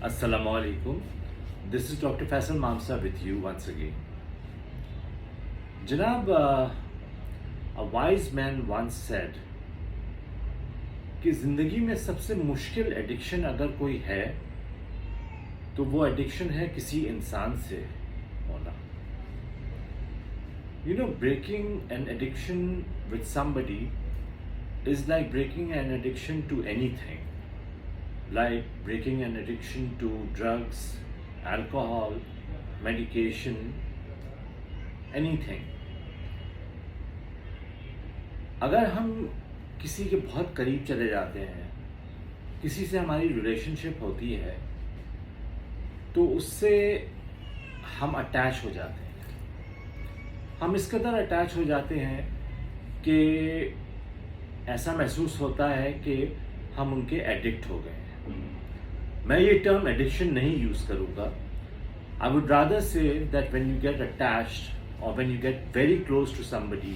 Assalamu alaikum. This is Dr. Faisal Mamsa with you once again. Janab, a wise man once said कि ज़िंदगी में सबसे मुश्किल addiction अगर कोई है तो वो एडिक्शन है किसी इंसान से होना. You know, breaking an addiction with somebody is like breaking an addiction to anything. Like breaking an addiction to drugs, alcohol, medication, anything. अगर हम किसी के बहुत करीब चले जाते हैं, किसी से हमारी रिलेशनशिप होती है, तो उससे हम अटैच हो जाते हैं. हम इस कदर अटैच हो जाते हैं कि ऐसा महसूस होता है कि हम उनके एडिक्ट हो गए हैं. मैं ये टर्म एडिक्शन नहीं यूज़ करूँगा. I would rather say that when you get attached or when you get very close to somebody,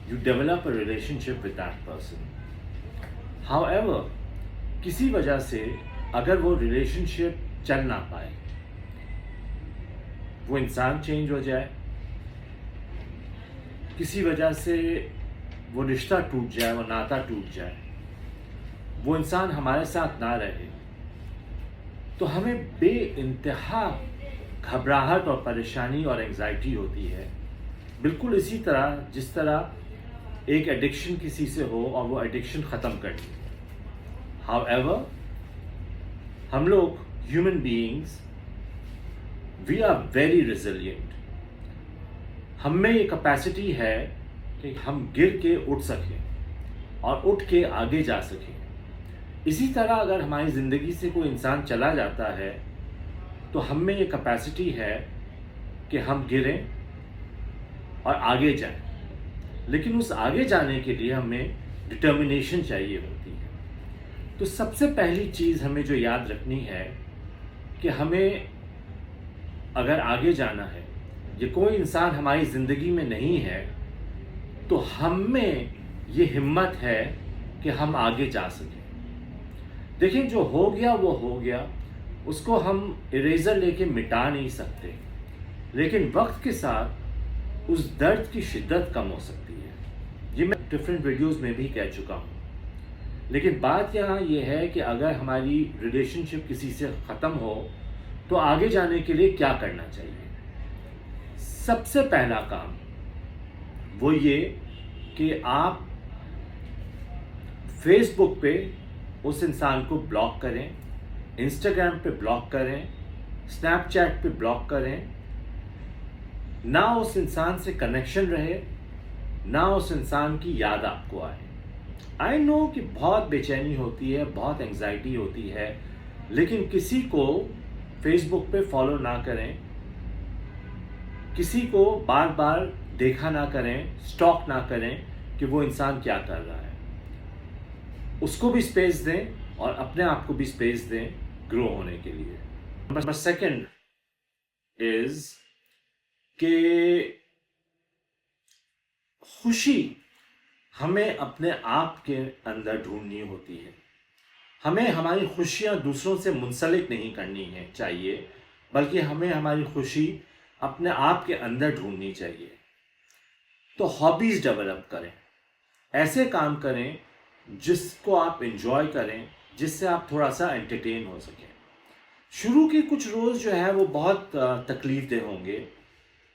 you develop a relationship with that person. However, किसी वजह से अगर वो relationship चल ना पाए, वो इंसान चेंज हो जाए, किसी वजह से वो रिश्ता टूट जाए, वो नाता टूट जाए, वो इंसान हमारे साथ ना रहे, तो हमें बेइंतहा घबराहट और परेशानी और एंग्जाइटी होती है. बिल्कुल इसी तरह जिस तरह एक एडिक्शन किसी से हो और वो एडिक्शन ख़त्म कर दे. हाउएवर, हम लोग human beings, we are very resilient. हम में ये कैपेसिटी है कि हम गिर के उठ सकें और उठ के आगे जा सकें. इसी तरह अगर हमारी ज़िंदगी से कोई इंसान चला जाता है तो हम में ये कैपेसिटी है कि हम गिरें और आगे जाएं. लेकिन उस आगे जाने के लिए हमें डिटर्मिनेशन चाहिए होती है. तो सबसे पहली चीज़ हमें जो याद रखनी है कि हमें अगर आगे जाना है, ये कोई इंसान हमारी ज़िंदगी में नहीं है, तो हम में ये हिम्मत है कि हम आगे जा सकें. देखें, जो हो गया वो हो गया, उसको हम इरेज़र लेके मिटा नहीं सकते, लेकिन वक्त के साथ उस दर्द की शिद्दत कम हो सकती है. ये मैं डिफरेंट वीडियोस में भी कह चुका हूँ. लेकिन बात यहाँ ये है कि अगर हमारी रिलेशनशिप किसी से ख़त्म हो तो आगे जाने के लिए क्या करना चाहिए. सबसे पहला काम वो ये कि आप फेसबुक पे उस इंसान को ब्लॉक करें, इंस्टाग्राम पे ब्लॉक करें, स्नैपचैट पे ब्लॉक करें. ना उस इंसान से कनेक्शन रहे, ना उस इंसान की याद आपको आए. आई नो कि बहुत बेचैनी होती है, बहुत एंग्जाइटी होती है, लेकिन किसी को फेसबुक पे फॉलो ना करें, किसी को बार बार देखा ना करें, स्टॉक ना करें कि वो इंसान क्या कर रहा है. उसको भी स्पेस दें और अपने आप को भी स्पेस दें ग्रो होने के लिए. नंबर सेकंड इज कि खुशी हमें अपने आप के अंदर ढूंढनी होती है. हमें हमारी खुशियां दूसरों से मुंसलिक नहीं करनी है चाहिए, बल्कि हमें हमारी खुशी अपने आप के अंदर ढूंढनी चाहिए. तो हॉबीज डेवलप करें, ऐसे काम करें जिसको आप एंजॉय करें, जिससे आप थोड़ा सा एंटरटेन हो सकें. शुरू के कुछ रोज़ जो है वो बहुत तकलीफ दे होंगे,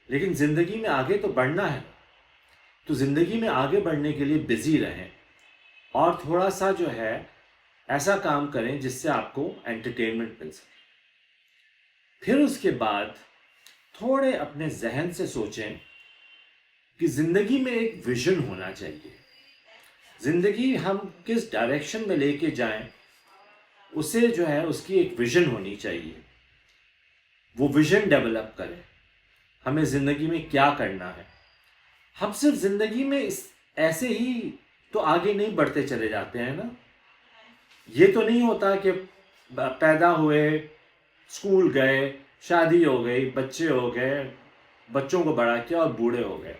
लेकिन ज़िंदगी में आगे तो बढ़ना है. तो ज़िंदगी में आगे बढ़ने के लिए बिज़ी रहें और थोड़ा सा जो है ऐसा काम करें जिससे आपको एंटरटेनमेंट मिल सके. फिर उसके बाद थोड़े अपने जहन से सोचें कि ज़िंदगी में एक विज़न होना चाहिए. ज़िंदगी हम किस डायरेक्शन में लेके जाएं, उसे जो है उसकी एक विज़न होनी चाहिए. वो विज़न डेवलप करें, हमें ज़िंदगी में क्या करना है. हम सिर्फ ज़िंदगी में ऐसे ही तो आगे नहीं बढ़ते चले जाते हैं ना. ये तो नहीं होता कि पैदा हुए, स्कूल गए, शादी हो गई, बच्चे हो गए, बच्चों को बड़ा किया और बूढ़े हो गए.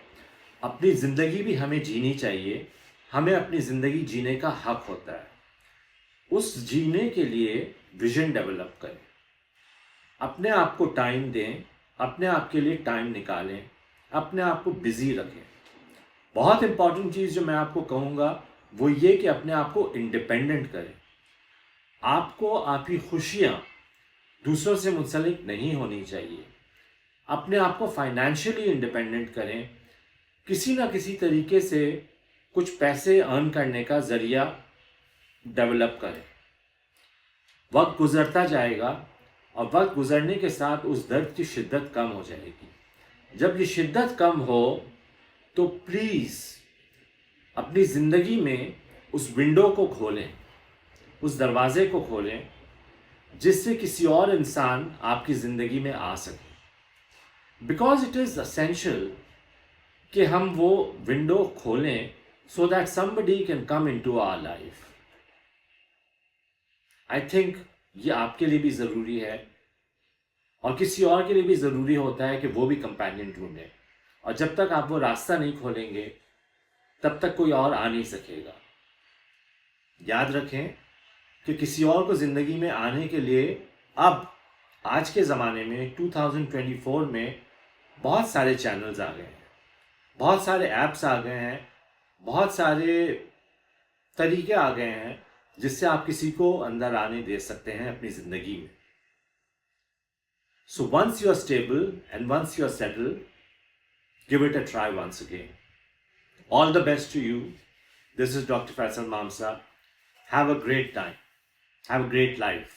अपनी ज़िंदगी भी हमें जीनी चाहिए. हमें अपनी ज़िंदगी जीने का हक होता है. उस जीने के लिए विजन डेवलप करें. अपने आप को टाइम दें, अपने आप के लिए टाइम निकालें, अपने आप को बिजी रखें। बहुत इंपॉर्टेंट चीज़ जो मैं आपको कहूँगा वो ये कि अपने आप को इंडिपेंडेंट करें। आपको आपकी खुशियाँ दूसरों से मुंसलिक नहीं होनी चाहिए। अपने आप को फाइनेंशियली इंडिपेंडेंट करें। किसी ना किसी तरीके से कुछ पैसे अर्न करने का ज़रिया डेवलप करें। वक्त गुजरता जाएगा और वक्त गुजरने के साथ उस दर्द की शिद्दत कम हो जाएगी। जब ये शिद्दत कम हो तो प्लीज़ अपनी ज़िंदगी में उस विंडो को खोलें, उस दरवाजे को खोलें जिससे किसी और इंसान आपकी ज़िंदगी में आ सके। बिकॉज इट इज़ असेंशियल कि हम वो विंडो खोलें so that somebody can come into our life. I think ये आपके लिए भी ज़रूरी है और किसी और के लिए भी ज़रूरी होता है कि वो भी कंपेनियन ढूंढे। और जब तक आप वो रास्ता नहीं खोलेंगे तब तक कोई और आ नहीं सकेगा। याद रखें कि किसी और को ज़िंदगी में आने के लिए अब आज के ज़माने में 2024 में बहुत सारे चैनल्स आ गए हैं, बहुत सारे ऐप्स आ गए हैं, बहुत सारे तरीके आ गए हैं जिससे आप किसी को अंदर आने दे सकते हैं अपनी ज़िंदगी में। So once you are stable and once you are settled, give it a try once again. All the best to you. This is Dr. Faisal Mamsa. Have a great time. Have a great life.